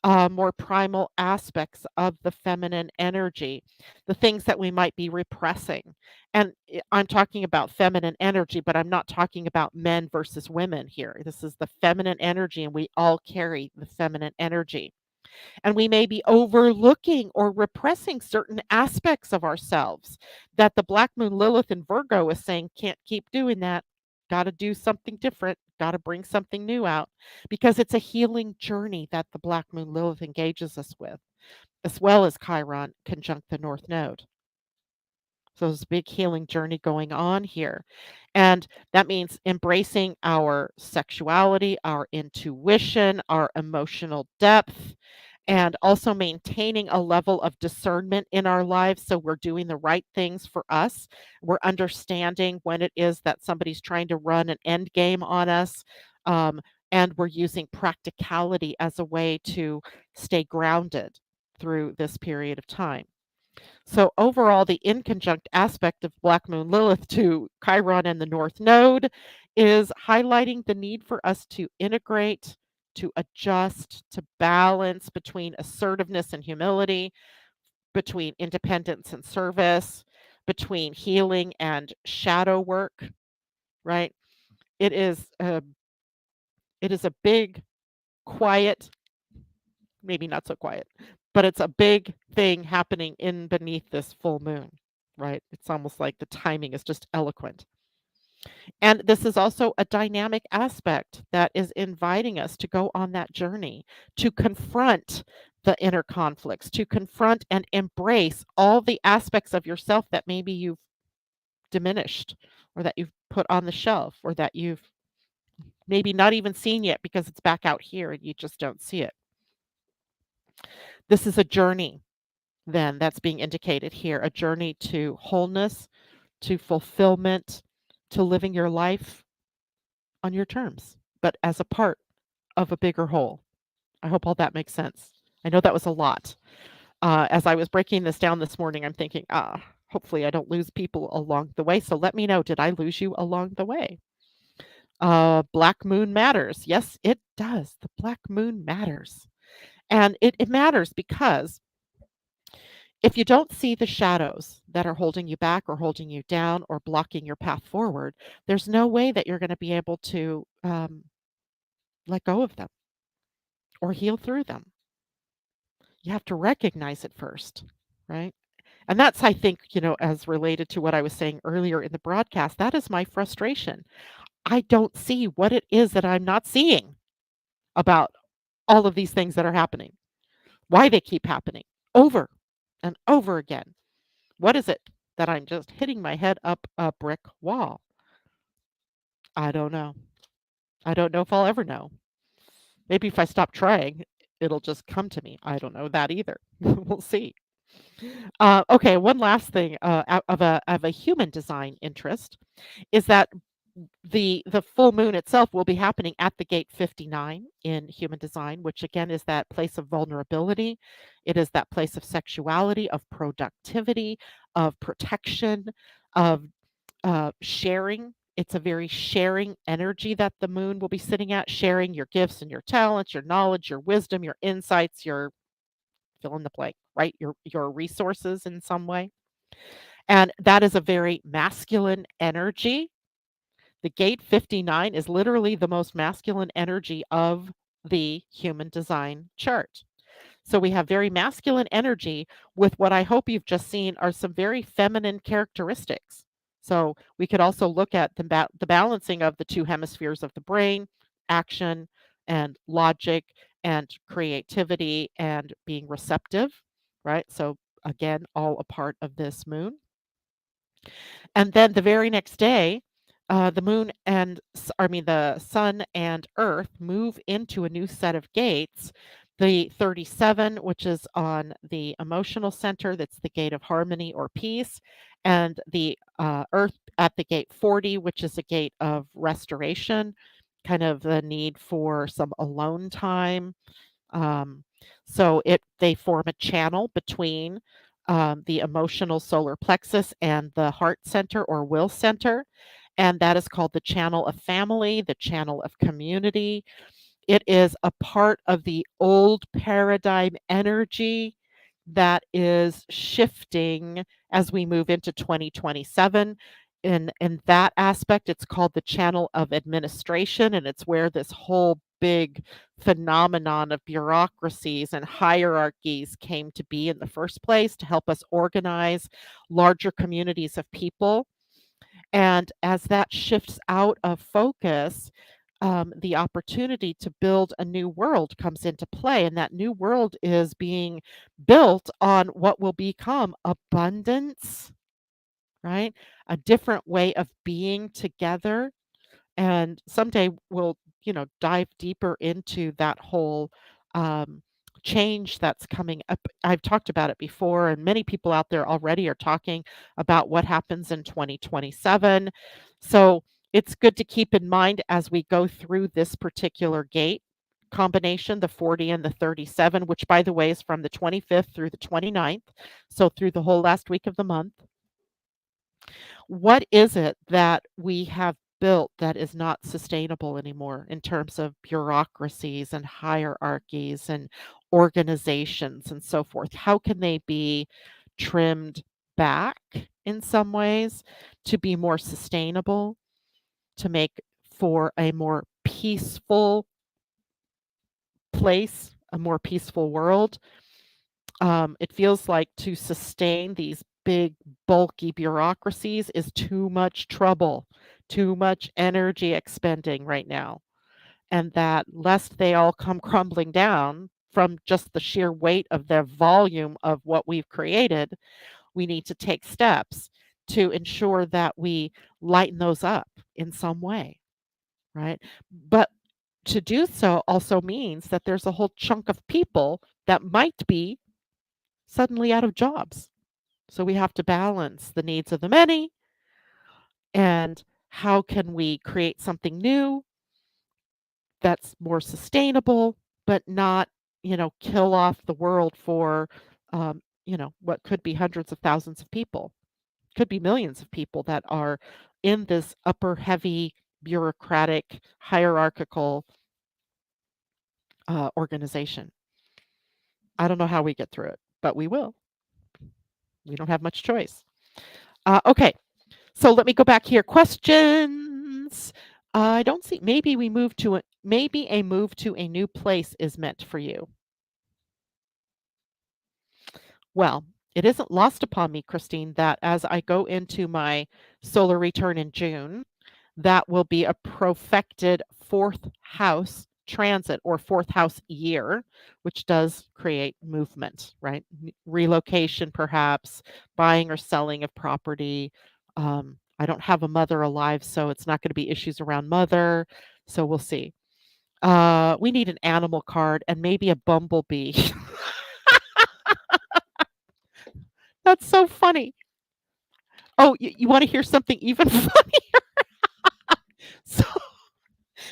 more primal aspects of the feminine energy, the things that we might be repressing. And I'm talking about feminine energy, but I'm not talking about men versus women here. This is the feminine energy, and we all carry the feminine energy. And we may be overlooking or repressing certain aspects of ourselves that the black moon Lilith in Virgo is saying, can't keep doing that. Got to do something different. Got to bring something new out because it's a healing journey that the black moon Lilith engages us with, as well as Chiron conjunct the North Node. So there's a big healing journey going on here. And that means embracing our sexuality, our intuition, our emotional depth, and also maintaining a level of discernment in our lives so we're doing the right things for us. We're understanding when it is that somebody's trying to run an end game on us. Um, and we're using practicality as a way to stay grounded through this period of time. So overall, the inconjunct aspect of Black Moon Lilith to Chiron and the North Node is highlighting the need for us to integrate, to adjust, to balance between assertiveness and humility, between independence and service, between healing and shadow work, right? It is a it is a big, quiet, maybe not so quiet, but it's a big thing happening in beneath this full moon, right? It's almost like the timing is just eloquent. And this is also a dynamic aspect that is inviting us to go on that journey, to confront the inner conflicts, to confront and embrace all the aspects of yourself that maybe you've diminished or that you've put on the shelf or that you've maybe not even seen yet because it's back out here and you just don't see it. This is a journey, then, that's being indicated here, a journey to wholeness, to fulfillment, to living your life on your terms, but as a part of a bigger whole. I hope all that makes sense. I know that was a lot. As I was breaking this down this morning, I'm thinking, hopefully I don't lose people along the way. So let me know, did I lose you along the way? Black moon matters. Yes, it does. The black moon matters. And it matters because if you don't see the shadows that are holding you back or holding you down or blocking your path forward, there's no way that you're going to be able to let go of them or heal through them. You have to recognize it first, right? And that's, I think, as related to what I was saying earlier in the broadcast, that is my frustration. I don't see what it is that I'm not seeing about all of these things that are happening, why they keep happening over and over again. What is it that I'm just hitting my head up a brick wall? I don't know. I don't know if I'll ever know. Maybe if I stop trying, it'll just come to me. I don't know that either. We'll see. Okay, one last thing of a human design interest is that the full moon itself will be happening at the gate 59 in human design, which again is that place of vulnerability. It is that place of sexuality, of productivity, of protection, of sharing. It's a very sharing energy that the moon will be sitting at, sharing your gifts and your talents, your knowledge, your wisdom, your insights, your fill in the blank, right? Your resources in some way. And that is a very masculine energy. The gate 59 is literally the most masculine energy of the human design chart. So we have very masculine energy with what I hope you've just seen are some very feminine characteristics. So we could also look at the balancing of the two hemispheres of the brain, action and logic and creativity and being receptive, right? So again, all a part of this moon. And then the very next day, the moon and the sun and earth move into a new set of gates. The 37, which is on the emotional center, that's the gate of harmony or peace, and the earth at the gate 40, which is a gate of restoration, kind of the need for some alone time. Um, so they form a channel between the emotional solar plexus and the heart center or will center. And that is called the channel of family, the channel of community. It is a part of the old paradigm energy that is shifting as we move into 2027. In that aspect, it's called the channel of administration, and it's where this whole big phenomenon of bureaucracies and hierarchies came to be in the first place to help us organize larger communities of people. And as that shifts out of focus, the opportunity to build a new world comes into play. And that new world is being built on what will become abundance, right? A different way of being together. And someday we'll, dive deeper into that whole um, change that's coming up. I've talked about it before, and many people out there already are talking about what happens in 2027. So it's good to keep in mind as we go through this particular gate combination, the 40 and the 37, which, by the way, is from the 25th through the 29th. So through the whole last week of the month. What is it that we have built that is not sustainable anymore in terms of bureaucracies and hierarchies and organizations and so forth? How can they be trimmed back in some ways to be more sustainable, to make for a more peaceful place, a more peaceful world? It feels like to sustain these big, bulky bureaucracies is too much trouble, too much energy expending right now. And that lest they all come crumbling down from just the sheer weight of the volume of what we've created, we need to take steps to ensure that we lighten those up in some way, right? But to do so also means that there's a whole chunk of people that might be suddenly out of jobs. So we have to balance the needs of the many and how can we create something new that's more sustainable, but not, kill off the world for, what could be hundreds of thousands of people, could be millions of people that are in this upper heavy bureaucratic hierarchical organization. I don't know how we get through it, but we will. We don't have much choice. Okay, so let me go back here. Questions. I don't see. Maybe a move to a new place is meant for you. Well, it isn't lost upon me, Christine, that as I go into my solar return in June, that will be a profected fourth house transit or fourth house year, which does create movement, right? Relocation, perhaps, buying or selling of property. I don't have a mother alive, so it's not going to be issues around mother. So we'll see. We need an animal card and maybe a bumblebee. That's so funny. Oh, you wanna hear something even funnier? So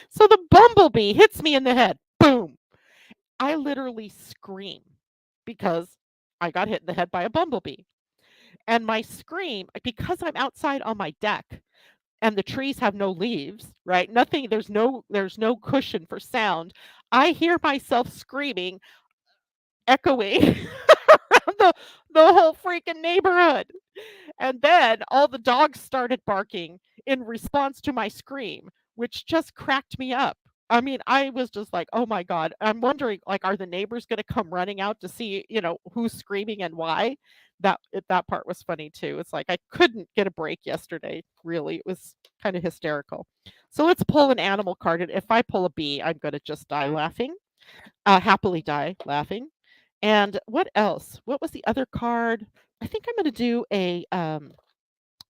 so the bumblebee hits me in the head, boom. I literally scream because I got hit in the head by a bumblebee, and my scream because I'm outside on my deck and the trees have no leaves, right? Nothing, there's no cushion for sound. I hear myself screaming, echoing around the whole freaking neighborhood. And then all the dogs started barking in response to my scream, which just cracked me up. I mean, I was just like, "Oh my god." I'm wondering, like, are the neighbors gonna come running out to see, who's screaming and why? That part was funny too. It's like I couldn't get a break yesterday, really. It was kinda hysterical. So let's pull an animal card, and if I pull a bee, I'm gonna just die laughing, happily die laughing. And what else? What was the other card? I think I'm gonna do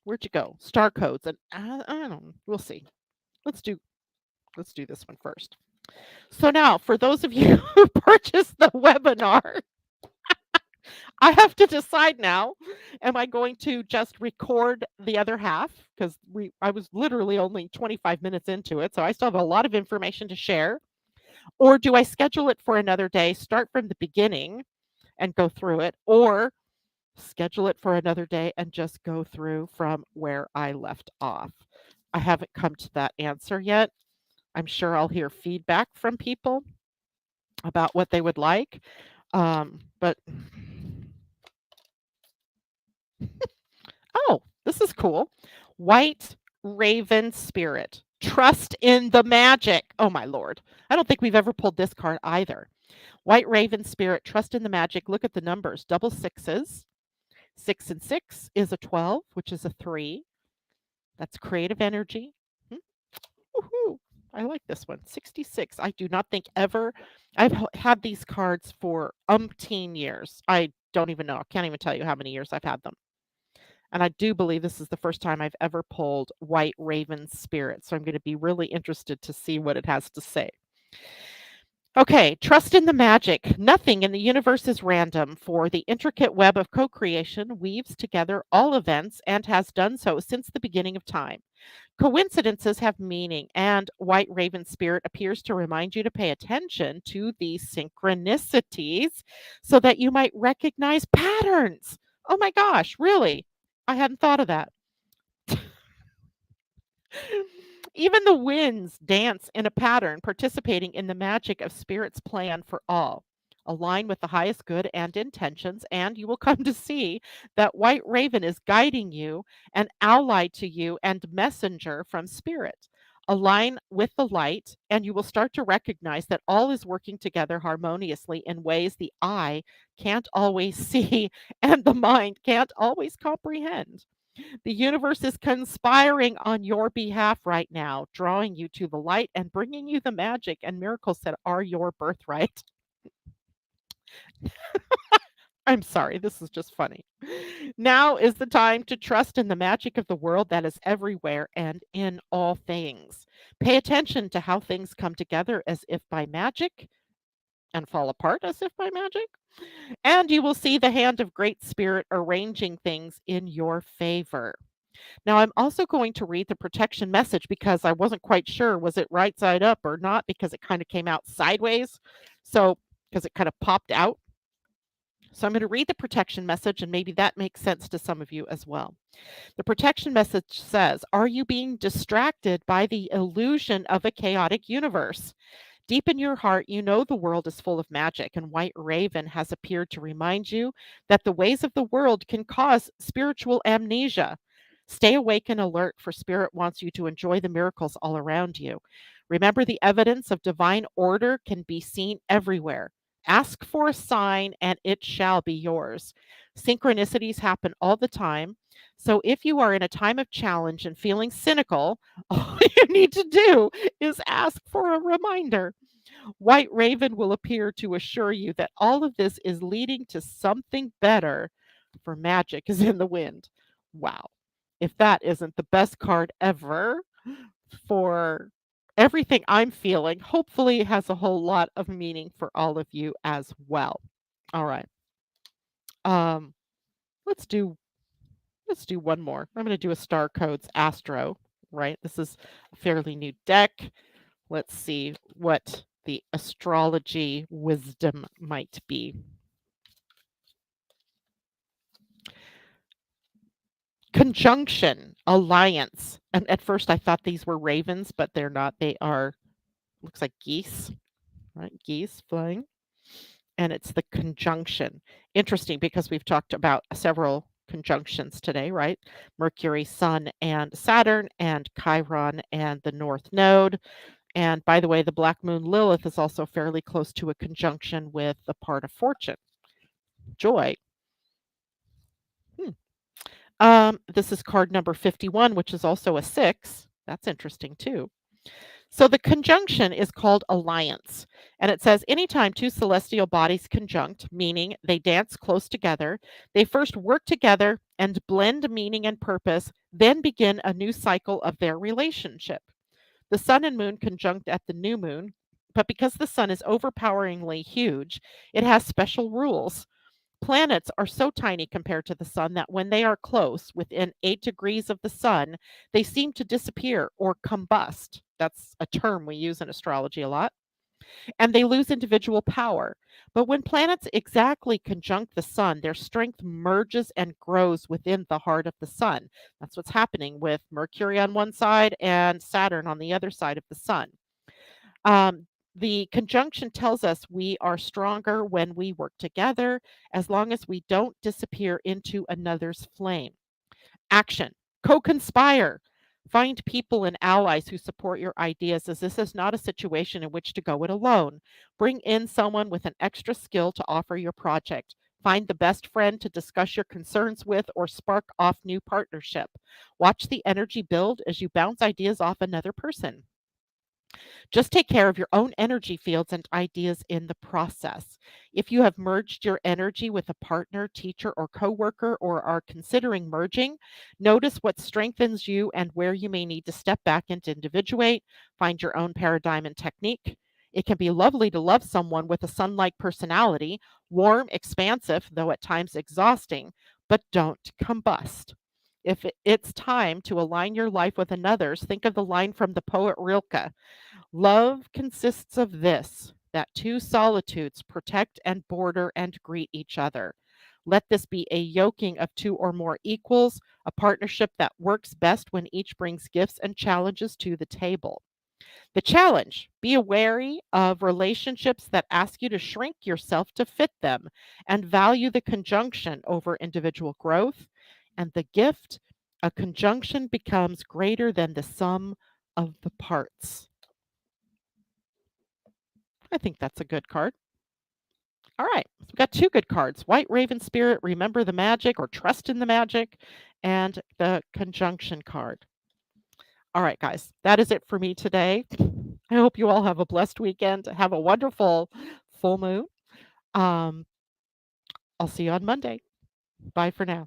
where'd you go? Star codes, and I don't know. We'll see. Let's do let's do this one first. So now, for those of you who purchased the webinar, I have to decide now. Am I going to just record the other half? Because I was literally only 25 minutes into it, so I still have a lot of information to share. Or do I schedule it for another day, start from the beginning and go through it, or schedule it for another day and just go through from where I left off? I haven't come to that answer yet. I'm sure I'll hear feedback from people about what they would like. But oh, this is cool. White Raven Spirit. Trust in the magic. Oh my lord. I don't think we've ever pulled this card either. White Raven Spirit, trust in the magic. Look at the numbers. Double sixes. 6 and 6 is a 12, which is a 3. That's creative energy. Hmm, woohoo. I like this one. 66. I do not think ever had these cards for umpteen years. I don't even know. I can't even tell you how many years I've had them. And I do believe this is the first time I've ever pulled White Raven Spirit. So I'm going to be really interested to see what it has to say. Okay, trust in the magic. Nothing in the universe is random, for the intricate web of co creation weaves together all events and has done so since the beginning of time. Coincidences have meaning, and White Raven Spirit appears to remind you to pay attention to these synchronicities so that you might recognize patterns. Oh my gosh, really? I hadn't thought of that. Even the winds dance in a pattern, participating in the magic of Spirit's plan for all. Align with the highest good and intentions, and you will come to see that White Raven is guiding you, an ally to you, and messenger from Spirit. Align with the light, and you will start to recognize that all is working together harmoniously in ways the eye can't always see and the mind can't always comprehend. The universe is conspiring on your behalf right now, drawing you to the light and bringing you the magic and miracles that are your birthright. I'm sorry, this is just funny. Now is the time to trust in the magic of the world that is everywhere and in all things. Pay attention to how things come together as if by magic and fall apart as if by magic. And you will see the hand of Great Spirit arranging things in your favor. Now, I'm also going to read the protection message because I wasn't quite sure was it right side up or not because it kind of came out sideways. So, because it kind of popped out. So, I'm going to read the protection message and maybe that makes sense to some of you as well. The protection message says, are you being distracted by the illusion of a chaotic universe? Deep in your heart, you know the world is full of magic, and White Raven has appeared to remind you that the ways of the world can cause spiritual amnesia. Stay awake and alert, for Spirit wants you to enjoy the miracles all around you. Remember, the evidence of divine order can be seen everywhere. Ask for a sign, and it shall be yours. Synchronicities happen all the time. So, if you are in a time of challenge and feeling cynical, all you need to do is ask for a reminder. White Raven will appear to assure you that all of this is leading to something better, for magic is in the wind. Wow. If that isn't the best card ever for everything I'm feeling, hopefully it has a whole lot of meaning for all of you as well. All right. Um, let's do one more. I'm going to do a Star Codes Astro, right? This is a fairly new deck. Let's see what the astrology wisdom might be. Conjunction, alliance. And at first I thought these were ravens, but they're not. They are, looks like geese, right? Geese flying. And it's the conjunction. Interesting because we've talked about several conjunctions today, right? Mercury, Sun, and Saturn, and Chiron and the North Node. And by the way, the Black Moon Lilith is also fairly close to a conjunction with the part of fortune, joy. Hmm. This is card number 51, which is also a 6. That's interesting too. So the conjunction is called alliance. And it says anytime two celestial bodies conjunct, meaning they dance close together, they first work together and blend meaning and purpose, then begin a new cycle of their relationship. The sun and moon conjunct at the new moon, but because the sun is overpoweringly huge, it has special rules. Planets are so tiny compared to the sun that when they are close, within 8 degrees of the sun, they seem to disappear or combust. That's a term we use in astrology a lot. And they lose individual power. But when planets exactly conjunct the sun, their strength merges and grows within the heart of the sun. That's what's happening with Mercury on one side and Saturn on the other side of the sun. Um, the conjunction tells us we are stronger when we work together, as long as we don't disappear into another's flame. Action. Co conspire. Find people and allies who support your ideas, as this is not a situation in which to go it alone. Bring in someone with an extra skill to offer your project. Find the best friend to discuss your concerns with or spark off new partnership. Watch the energy build as you bounce ideas off another person. Just take care of your own energy fields and ideas in the process. If you have merged your energy with a partner, teacher, or coworker, or are considering merging, notice what strengthens you and where you may need to step back and individuate. Find your own paradigm and technique. It can be lovely to love someone with a sun like personality, warm, expansive, though at times exhausting, but don't combust. If it's time to align your life with another's, think of the line from the poet Rilke. Love consists of this, that two solitudes protect and border and greet each other. Let this be a yoking of two or more equals, a partnership that works best when each brings gifts and challenges to the table. The challenge: be wary of relationships that ask you to shrink yourself to fit them and value the conjunction over individual growth. And the gift: a conjunction becomes greater than the sum of the parts. I think that's a good card. All right. So we've got two good cards: White Raven Spirit, Remember the Magic or Trust in the Magic, and the Conjunction card. All right, guys. That is it for me today. I hope you all have a blessed weekend. Have a wonderful full moon. Um, I'll see you on Monday. Bye for now.